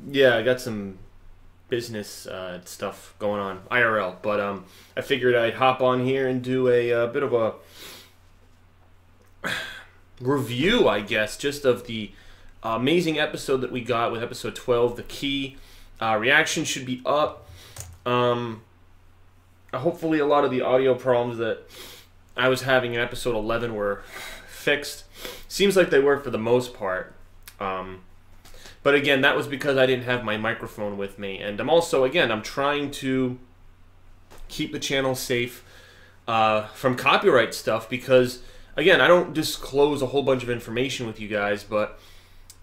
Yeah, I got some business stuff going on, IRL, but I figured I'd hop on here and do a bit of a review, I guess, just of the amazing episode that we got with episode 12, The Key. Reaction should be up. Hopefully a lot of the audio problems that I was having in episode 11 were fixed. Seems like they were for the most part. But again, that was because I didn't have my microphone with me. And I'm also, again, I'm trying to keep the channel safe from copyright stuff because, again, I don't disclose a whole bunch of information with you guys, but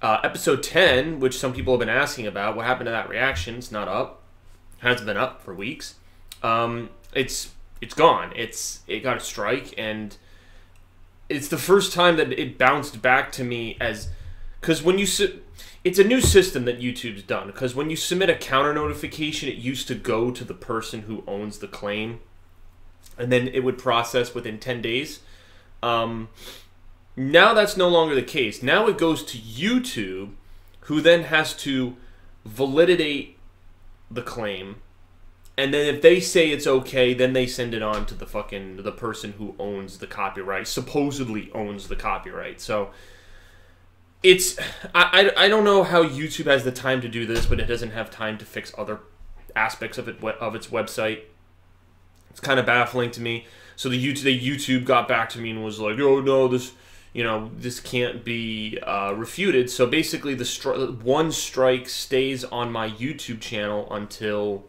episode 10, which some people have been asking about, what happened to that reaction? It's not up. Hasn't been up for weeks. It's gone. It got a strike, and it's the first time that it bounced back to me as... Because when you... It's a new system that YouTube's done, because when you submit a counter notification, it used to go to the person who owns the claim, and then it would process within 10 days. Now that's no longer the case. Now it goes to YouTube, who then has to validate the claim, and then if they say it's okay, then they send it on to the person who owns the copyright, supposedly owns the copyright. So it's I don't know how YouTube has the time to do this, but it doesn't have time to fix other aspects of its website. It's kind of baffling to me. So the YouTube got back to me and was like, "Oh no, this can't be refuted." So basically, one strike stays on my YouTube channel until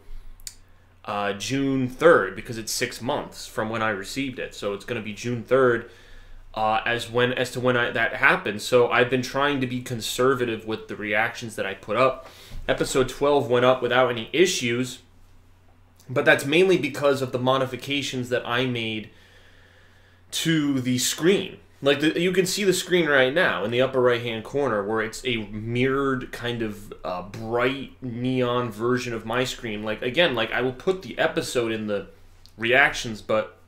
June 3rd, because it's 6 months from when I received it. So it's going to be June 3rd as to when that happened. So I've been trying to be conservative with the reactions that I put up. Episode 12 went up without any issues, but that's mainly because of the modifications that I made to the screen. Like, you can see the screen right now in the upper right-hand corner, where it's a mirrored kind of bright neon version of my screen. Like, again, like, I will put the episode in the reactions, but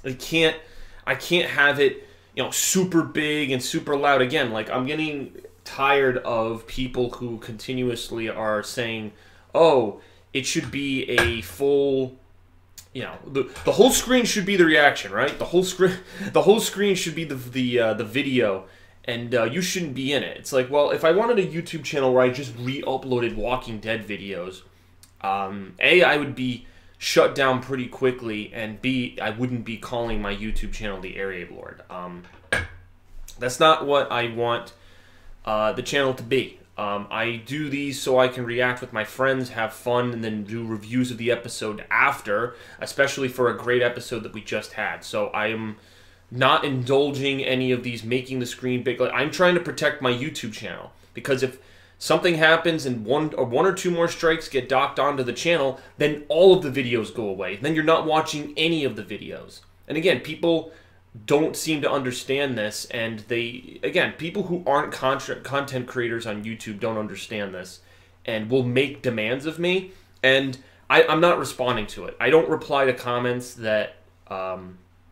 I can't have it, super big and super loud. Again, like, I'm getting tired of people who continuously are saying, "Oh, it should be a full..." The whole screen should be the reaction, right? The whole screen should be the video, and you shouldn't be in it. It's like, well, if I wanted a YouTube channel where I just re-uploaded Walking Dead videos, A, I would be shut down pretty quickly, and B, I wouldn't be calling my YouTube channel TheAireaidLord. That's not what I want the channel to be. I do these so I can react with my friends, have fun, and then do reviews of the episode after, especially for a great episode that we just had. So I am not indulging any of these making the screen big. Like, I'm trying to protect my YouTube channel, because if something happens and one or two more strikes get docked onto the channel, then all of the videos go away. Then you're not watching any of the videos. And again, people don't seem to understand this, and people who aren't content creators on YouTube don't understand this, and will make demands of me, and I'm not responding to it. I don't reply to comments that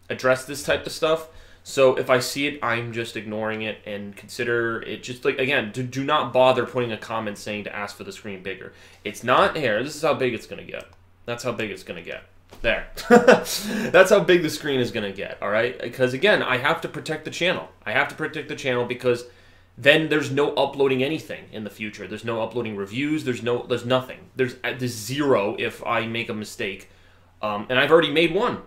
address this type of stuff. So if I see it, I'm just ignoring it, and consider it just, like, again, do not bother putting a comment saying to ask for the screen bigger. It's not here. This is how big it's going to get. That's how big it's going to get. There. That's how big the screen is going to get, all right? Because, again, I have to protect the channel. I have to protect the channel, because then there's no uploading anything in the future. There's no uploading reviews. There's nothing. There's zero if I make a mistake. And I've already made one.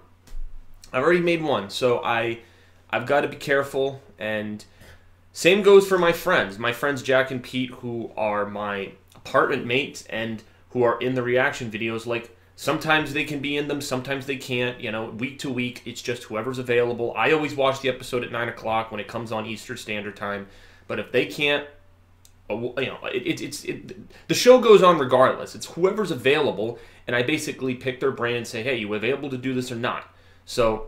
So I've got to be careful, and same goes for my friends. My friends Jack and Pete, who are my apartment mates and who are in the reaction videos. Like, sometimes they can be in them, sometimes they can't. Week to week, it's just whoever's available. I always watch the episode at 9 o'clock when it comes on Eastern Standard Time. But if they can't, the show goes on regardless. It's whoever's available, and I basically pick their brain and say, "Hey, you available to do this or not?" So,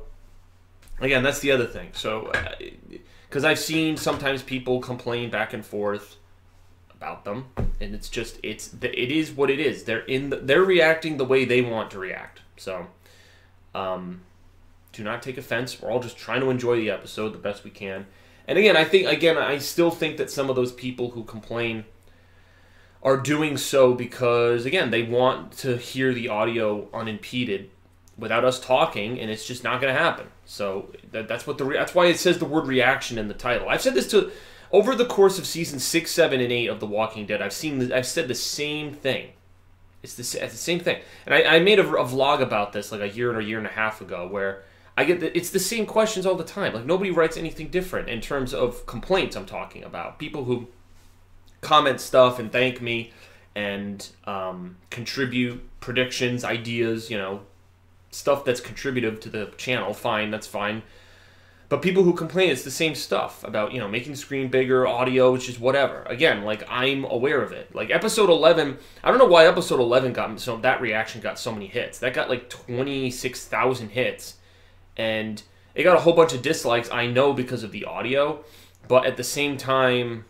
again, that's the other thing. So, because I've seen sometimes people complain back and forth about them, and it is what it is. They're reacting the way they want to react. So, do not take offense. We're all just trying to enjoy the episode the best we can. And again, I still think that some of those people who complain are doing so because, again, they want to hear the audio unimpeded without us talking, and it's just not going to happen. So that's why it says the word reaction in the title. I've said this over the course of season 6, 7, and 8 of The Walking Dead. I've said the same thing. It's the same thing. And I made a vlog about this like a year and a half ago, where it's the same questions all the time. Like, nobody writes anything different in terms of complaints. I'm talking about people who comment stuff and thank me and contribute predictions, ideas, stuff that's contributive to the channel. Fine, that's fine. But people who complain, it's the same stuff about, making the screen bigger, audio, which is whatever. Again, like, I'm aware of it. Like, episode 11, I don't know why episode 11 that reaction got so many hits. That got like 26,000 hits. And it got a whole bunch of dislikes, I know, because of the audio. But at the same time,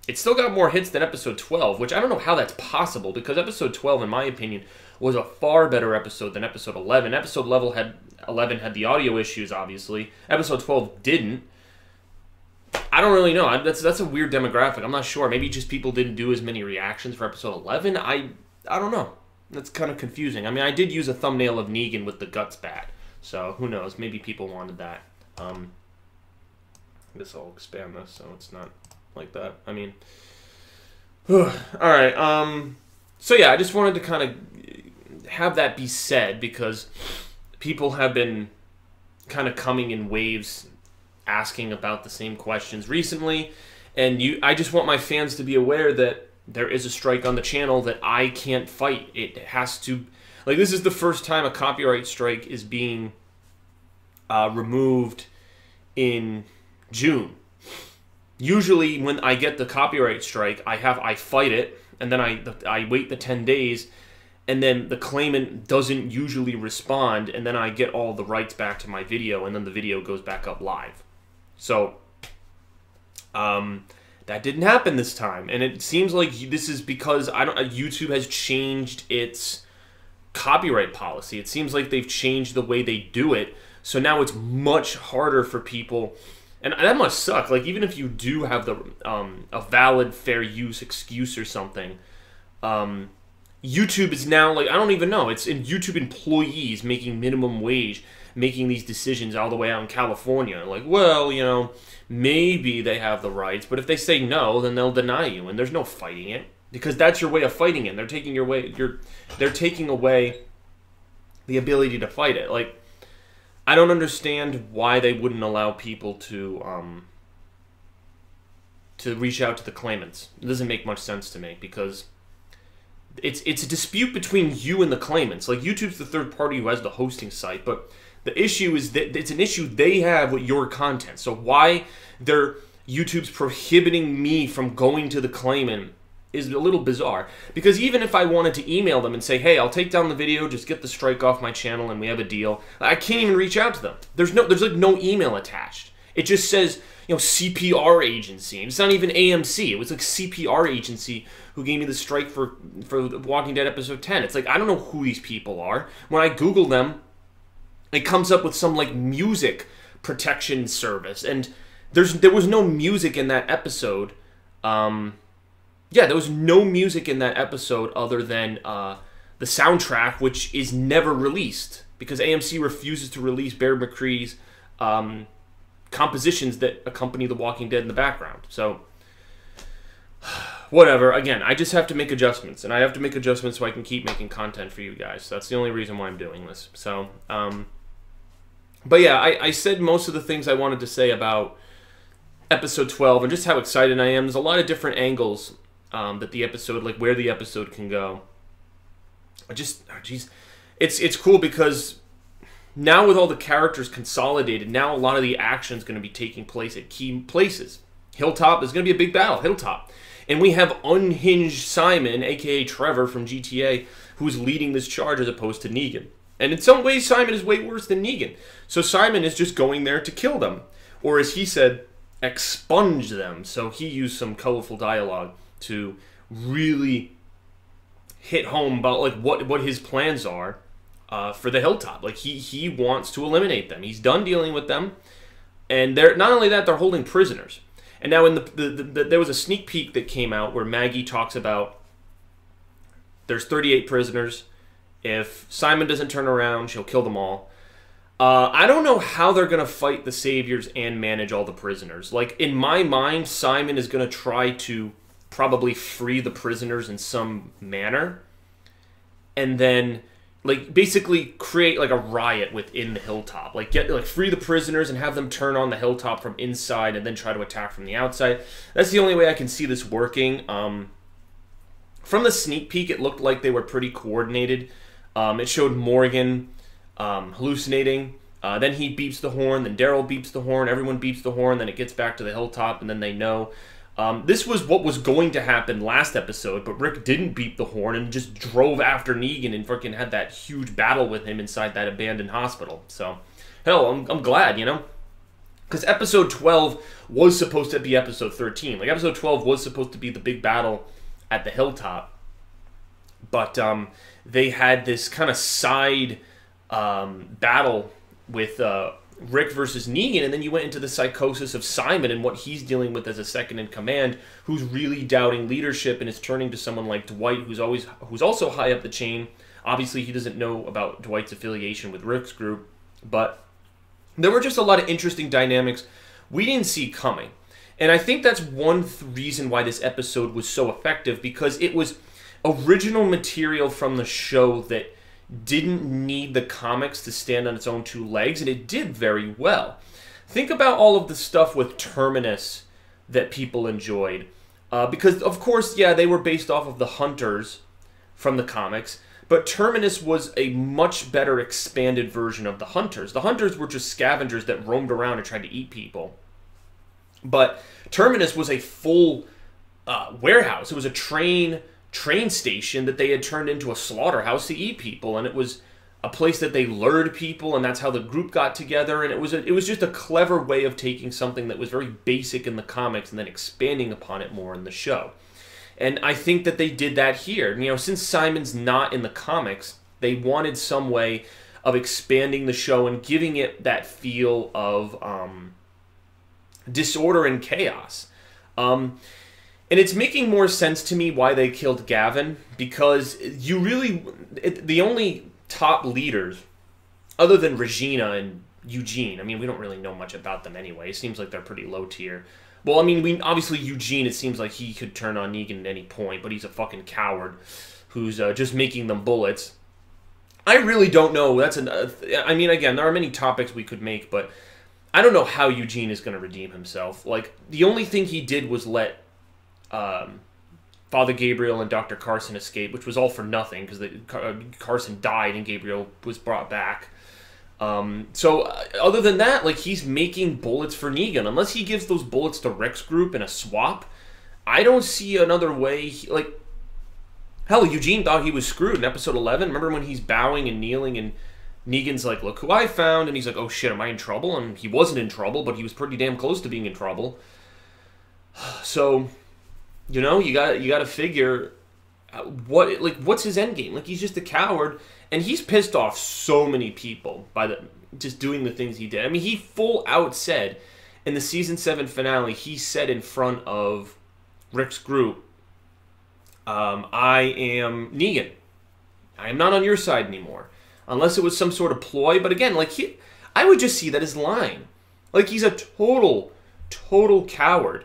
it still got more hits than episode 12, which I don't know how that's possible, because episode 12, in my opinion, was a far better episode than episode 11. Episode 11 had the audio issues, obviously. Episode 12 didn't. I don't really know. That's a weird demographic. I'm not sure. Maybe just people didn't do as many reactions for episode 11. I don't know. That's kind of confusing. I mean, I did use a thumbnail of Negan with the guts bat, so who knows? Maybe people wanted that. I guess I'll expand this so it's not like that. I mean, all right. So yeah, I just wanted to kind of have that be said, because people have been kind of coming in waves asking about the same questions recently, and I just want my fans to be aware that there is a strike on the channel that I can't fight. It has to, like, this is the first time a copyright strike is being removed in June. Usually when I get the copyright strike, I fight it, and then I wait the 10 days, and then the claimant doesn't usually respond, and then I get all the rights back to my video, and then the video goes back up live. So, that didn't happen this time, and it seems like this is because YouTube has changed its copyright policy. It seems like they've changed the way they do it, so now it's much harder for people, and that must suck. Like, even if you do have a valid fair use excuse or something, YouTube is now, like, I don't even know. It's in YouTube employees making minimum wage, making these decisions all the way out in California. Like, well, maybe they have the rights, but if they say no, then they'll deny you, and there's no fighting it, because that's your way of fighting it. They're taking they're taking away the ability to fight it. Like, I don't understand why they wouldn't allow people to reach out to the claimants. It doesn't make much sense to me, because it's a dispute between you and the claimants. Like, YouTube's the third party who has the hosting site, but the issue is that it's an issue they have with your content. So why YouTube's prohibiting me from going to the claimant is a little bizarre. Because even if I wanted to email them and say, hey, I'll take down the video, just get the strike off my channel, and we have a deal, I can't even reach out to them. There's like no email attached. It just says, CPR agency. It's not even AMC. It was like CPR agency who gave me the strike for Walking Dead episode 10. It's like, I don't know who these people are. When I Google them, it comes up with some like music protection service, and there was no music in that episode. There was no music in that episode other than the soundtrack, which is never released because AMC refuses to release Bear McCree's compositions that accompany The Walking Dead in the background. So, whatever. Again, I just have to make adjustments, and I have to make adjustments so I can keep making content for you guys. So that's the only reason why I'm doing this. So, but yeah, I said most of the things I wanted to say about episode 12 and just how excited I am. There's a lot of different angles that the episode, like where the episode can go. It's cool because now with all the characters consolidated, now a lot of the action is going to be taking place at key places. Hilltop is going to be a big battle, Hilltop. And we have unhinged Simon, a.k.a. Trevor from GTA, who's leading this charge as opposed to Negan. And in some ways, Simon is way worse than Negan. So Simon is just going there to kill them. Or as he said, expunge them. So he used some colorful dialogue to really hit home about like what his plans are for the Hilltop. Like he wants to eliminate them. He's done dealing with them, And they're not only that, they're holding prisoners. And now in there was a sneak peek that came out where Maggie talks about there's 38 prisoners. If Simon doesn't turn around, she'll kill them all. I don't know how they're going to fight the Saviors and manage all the prisoners. Like, in my mind, Simon is going to try to probably free the prisoners in some manner. And then, like, basically create, like, a riot within the hilltop. Like, free the prisoners and have them turn on the hilltop from inside and then try to attack from the outside. That's the only way I can see this working. From the sneak peek, it looked like they were pretty coordinated. It showed Morgan hallucinating. Then he beeps the horn. Then Daryl beeps the horn. Everyone beeps the horn. Then it gets back to the hilltop, and then they know. This was what was going to happen last episode, but Rick didn't beep the horn and just drove after Negan and freaking had that huge battle with him inside that abandoned hospital. So, hell, I'm glad, you know? Because episode 12 was supposed to be episode 13. Like, episode 12 was supposed to be the big battle at the hilltop. But they had this kind of side battle with Rick versus Negan, and then you went into the psychosis of Simon and what he's dealing with as a second in command, who's really doubting leadership and is turning to someone like Dwight, who's also high up the chain. Obviously, he doesn't know about Dwight's affiliation with Rick's group, but there were just a lot of interesting dynamics we didn't see coming. And I think that's one reason why this episode was so effective, because it was original material from the show that didn't need the comics to stand on its own two legs, and it did very well. Think about all of the stuff with Terminus that people enjoyed. Because, of course, yeah, they were based off of the Hunters from the comics, but Terminus was a much better expanded version of the Hunters. The Hunters were just scavengers that roamed around and tried to eat people. But Terminus was a full warehouse. It was a train station that they had turned into a slaughterhouse to eat people, and it was a place that they lured people, and that's how the group got together. And it was just a clever way of taking something that was very basic in the comics and then expanding upon it more in the show. And I think that they did that here. You know, since Simon's not in the comics, they wanted some way of expanding the show and giving it that feel of disorder and chaos. And it's making more sense to me why they killed Gavin, because the only top leaders, other than Regina and Eugene, I mean, we don't really know much about them anyway. It seems like they're pretty low tier. Well, I mean, obviously Eugene, it seems like he could turn on Negan at any point, but he's a fucking coward who's just making them bullets. I really don't know. I mean, again, there are many topics we could make, but I don't know how Eugene is going to redeem himself. Like, the only thing he did was let Father Gabriel and Dr. Carson escape, which was all for nothing, because Carson died and Gabriel was brought back. So, other than that, like, he's making bullets for Negan. Unless he gives those bullets to Rick's group in a swap, I don't see another way. Hell, Eugene thought he was screwed in episode 11. Remember when he's bowing and kneeling and Negan's like, look who I found, and he's like, oh shit, am I in trouble? And he wasn't in trouble, but he was pretty damn close to being in trouble. So, you know, you gotta figure what's his end game? Like, he's just a coward, and he's pissed off so many people by just doing the things he did. I mean, he full out said in the season 7 finale, he said in front of Rick's group, I am Negan. I am not on your side anymore. Unless it was some sort of ploy. But again, like, I would just see that as lying. Like, he's a total coward.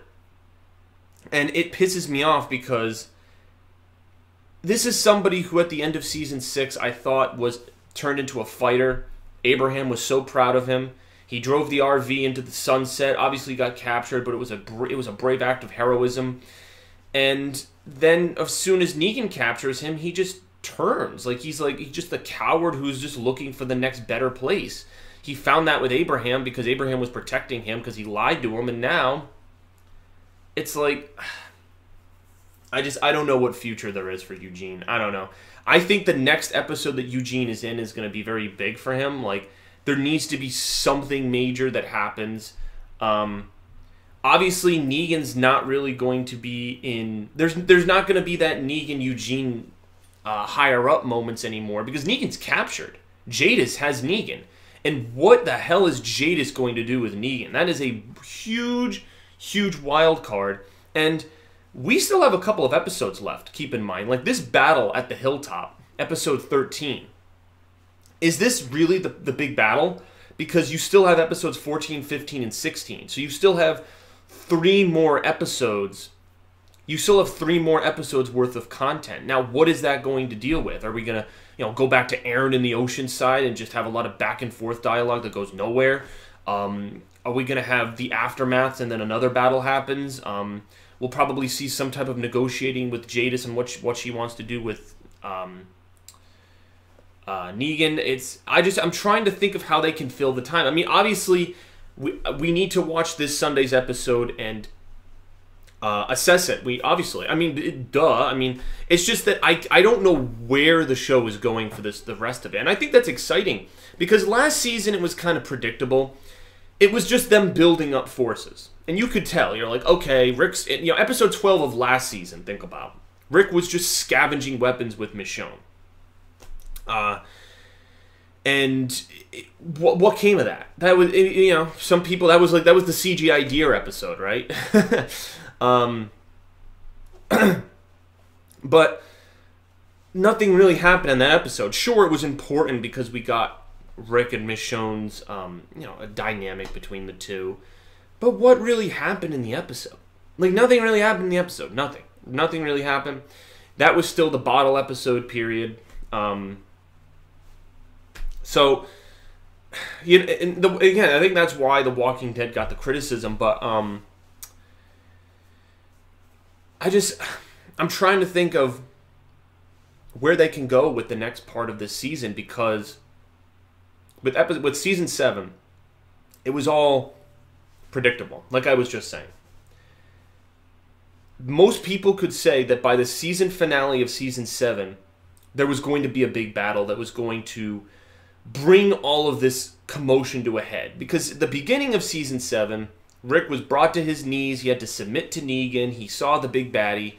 And it pisses me off because this is somebody who at the end of season 6 I thought was turned into a fighter. Abraham was so proud of him. He drove the RV into the sunset. Obviously got captured, but it was a brave act of heroism. And then as soon as Negan captures him, he just turns. He's just a coward who's just looking for the next better place. He found that with Abraham because Abraham was protecting him because he lied to him, and now it's like, I don't know what future there is for Eugene. I don't know. I think the next episode that Eugene is in is going to be very big for him. Like, there needs to be something major that happens. Obviously, Negan's not really going to be in... There's not going to be that Negan-Eugene higher-up moments anymore because Negan's captured. Jadis has Negan. And what the hell is Jadis going to do with Negan? That is a huge, huge wild card. And we still have a couple of episodes left, keep in mind. Like this battle at the hilltop, episode 13. Is this really the big battle? Because you still have episodes 14, 15, and 16. So you still have 3 more episodes. You still have 3 more episodes worth of content. Now, what is that going to deal with? Are we going to, go back to Aaron in the Oceanside and just have a lot of back and forth dialogue that goes nowhere? Are we going to have the aftermath and then another battle happens? We'll probably see some type of negotiating with Jadis and what she wants to do with Negan. I'm trying to think of how they can fill the time. I mean, obviously, we need to watch this Sunday's episode and assess it. It's just that I don't know where the show is going for the rest of it, and I think that's exciting because last season it was kind of predictable. It was just them building up forces, and you could tell. You're like, okay, Rick's episode 12 of last season. Think about Rick was just scavenging weapons with Michonne. And what came of that? That was, some people, that was the CGI deer episode, right? But nothing really happened in that episode. Sure, it was important because we got Rick and Michonne's, a dynamic between the two. But what really happened in the episode? Like, nothing really happened in the episode. Nothing. Nothing really happened. That was still the bottle episode period. So, again, I think that's why The Walking Dead got the criticism, but I'm trying to think of where they can go with the next part of this season, because with season 7, it was all predictable, like I was just saying. Most people could say that by the season finale of season 7, there was going to be a big battle that was going to bring all of this commotion to a head. Because at the beginning of season 7, Rick was brought to his knees. He had to submit to Negan. He saw the big baddie,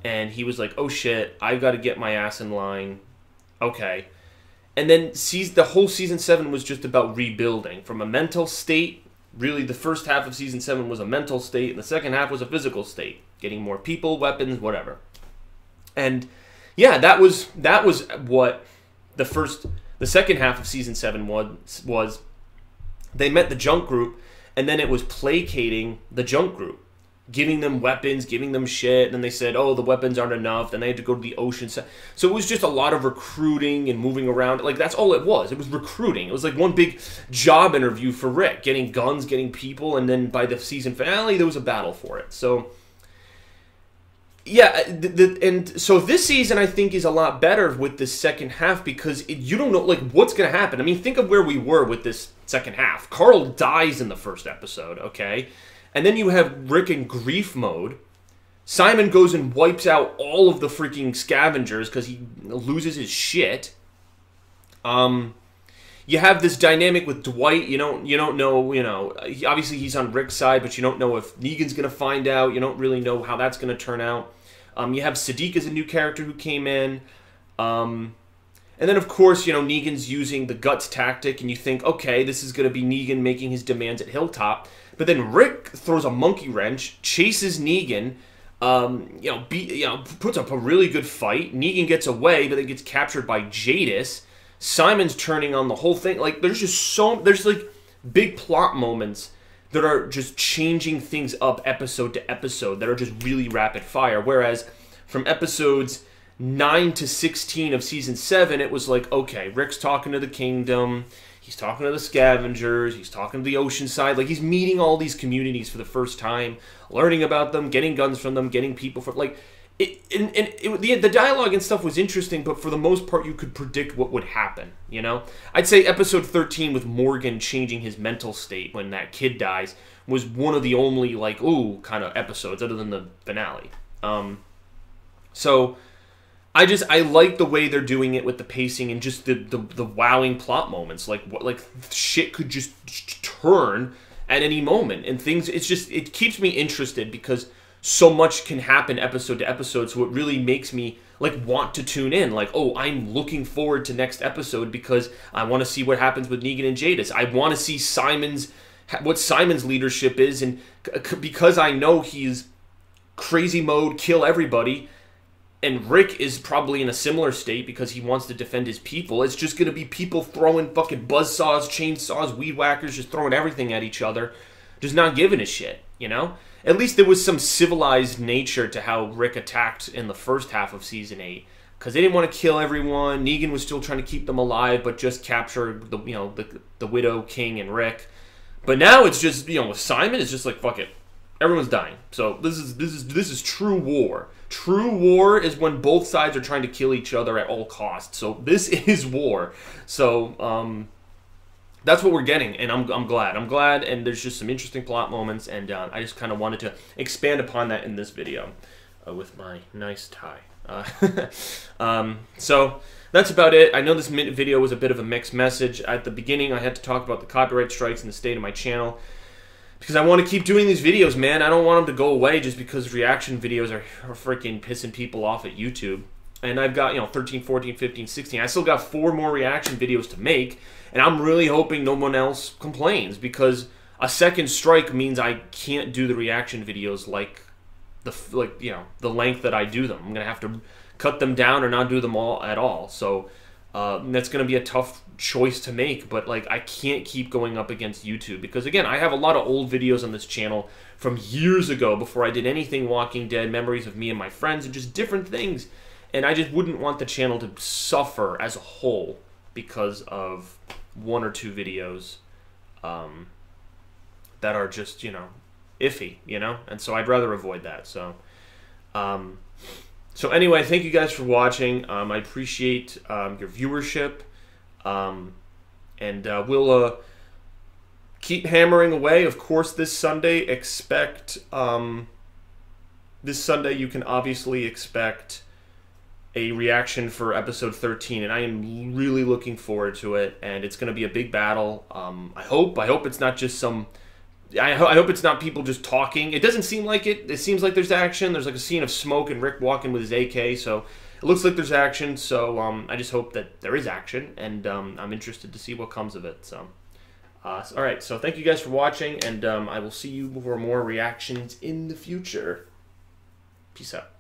and he was like, oh shit, I've got to get my ass in line. Okay. And then the whole season 7 was just about rebuilding from a mental state. Really, the first half of season 7 was a mental state, and the second half was a physical state. Getting more people, weapons, whatever. And yeah, that was what the second half of season 7 was. They met the junk group, and then it was placating the junk group, giving them weapons, giving them shit. And then they said, oh, the weapons aren't enough. Then they had to go to the ocean. So it was just a lot of recruiting and moving around. Like, that's all it was. It was recruiting. It was like one big job interview for Rick, getting guns, getting people. And then by the season finale, there was a battle for it. So yeah, and so this season I think is a lot better with the second half because you don't know what's going to happen. I mean, think of where we were with this second half. Carl dies in the first episode, okay? And then you have Rick in grief mode. Simon goes and wipes out all of the freaking scavengers because he loses his shit. You have this dynamic with Dwight. You don't know, obviously he's on Rick's side, but you don't know if Negan's going to find out. You don't really know how that's going to turn out. You have Sadiq as a new character who came in. And then, of course, Negan's using the guts tactic, and you think, okay, this is going to be Negan making his demands at Hilltop. But then Rick throws a monkey wrench, chases Negan, puts up a really good fight. Negan gets away, but then gets captured by Jadis. Simon's turning on the whole thing. There's big plot moments that are just changing things up episode to episode that are just really rapid fire. Whereas from episodes 9 to 16 of season 7, it was like, okay, Rick's talking to the Kingdom, he's talking to the Scavengers, he's talking to the Oceanside, he's meeting all these communities for the first time, learning about them, getting guns from them, getting people from, the dialogue and stuff was interesting, but for the most part, you could predict what would happen, I'd say episode 13 with Morgan changing his mental state when that kid dies was one of the only, ooh, kind of episodes, other than the finale. So I like the way they're doing it with the pacing and just the wowing plot moments. Shit could just turn at any moment, and it keeps me interested because so much can happen episode to episode, so it really makes me like want to tune in. Like, oh, I'm looking forward to next episode because I want to see what happens with Negan and Jadis. I want to see what Simon's leadership is, and because I know he's crazy mode, kill everybody, and Rick is probably in a similar state because he wants to defend his people. It's just going to be people throwing fucking buzzsaws, chainsaws, weed whackers, just throwing everything at each other, just not giving a shit, you know? At least there was some civilized nature to how Rick attacked in the first half of Season 8. Because they didn't want to kill everyone. Negan was still trying to keep them alive, but just capture the Widow, King, and Rick. But now it's just, with Simon, it's just like, fuck it. Everyone's dying. So this is true war. True war is when both sides are trying to kill each other at all costs. So this is war. So that's what we're getting, and I'm glad. I'm glad, and there's just some interesting plot moments, and I just kind of wanted to expand upon that in this video with my nice tie. So that's about it. I know this video was a bit of a mixed message. At the beginning, I had to talk about the copyright strikes and the state of my channel, because I want to keep doing these videos, man. I don't want them to go away just because reaction videos are freaking pissing people off at YouTube. And I've got, 13, 14, 15, 16. I still got 4 more reaction videos to make, and I'm really hoping no one else complains, because a second strike means I can't do the reaction videos like the length that I do them. I'm gonna have to cut them down or not do them all at all. So that's gonna be a tough choice to make, but like I can't keep going up against YouTube, because again, I have a lot of old videos on this channel from years ago before I did anything Walking Dead, memories of me and my friends, and just different things. And I just wouldn't want the channel to suffer as a whole because of 1 or 2 videos that are just, iffy, And so I'd rather avoid that. So so anyway, thank you guys for watching. I appreciate your viewership. And we'll keep hammering away. Of course, this Sunday, this Sunday you can obviously expect a reaction for episode 13, and I am really looking forward to it, and it's going to be a big battle. I hope it's not just I hope it's not people just talking. It doesn't seem like it. It seems like there's action. There's like a scene of Smoke and Rick walking with his AK, so it looks like there's action. So I just hope that there is action, and I'm interested to see what comes of it. So, all right. So thank you guys for watching, and I will see you for more reactions in the future. Peace out.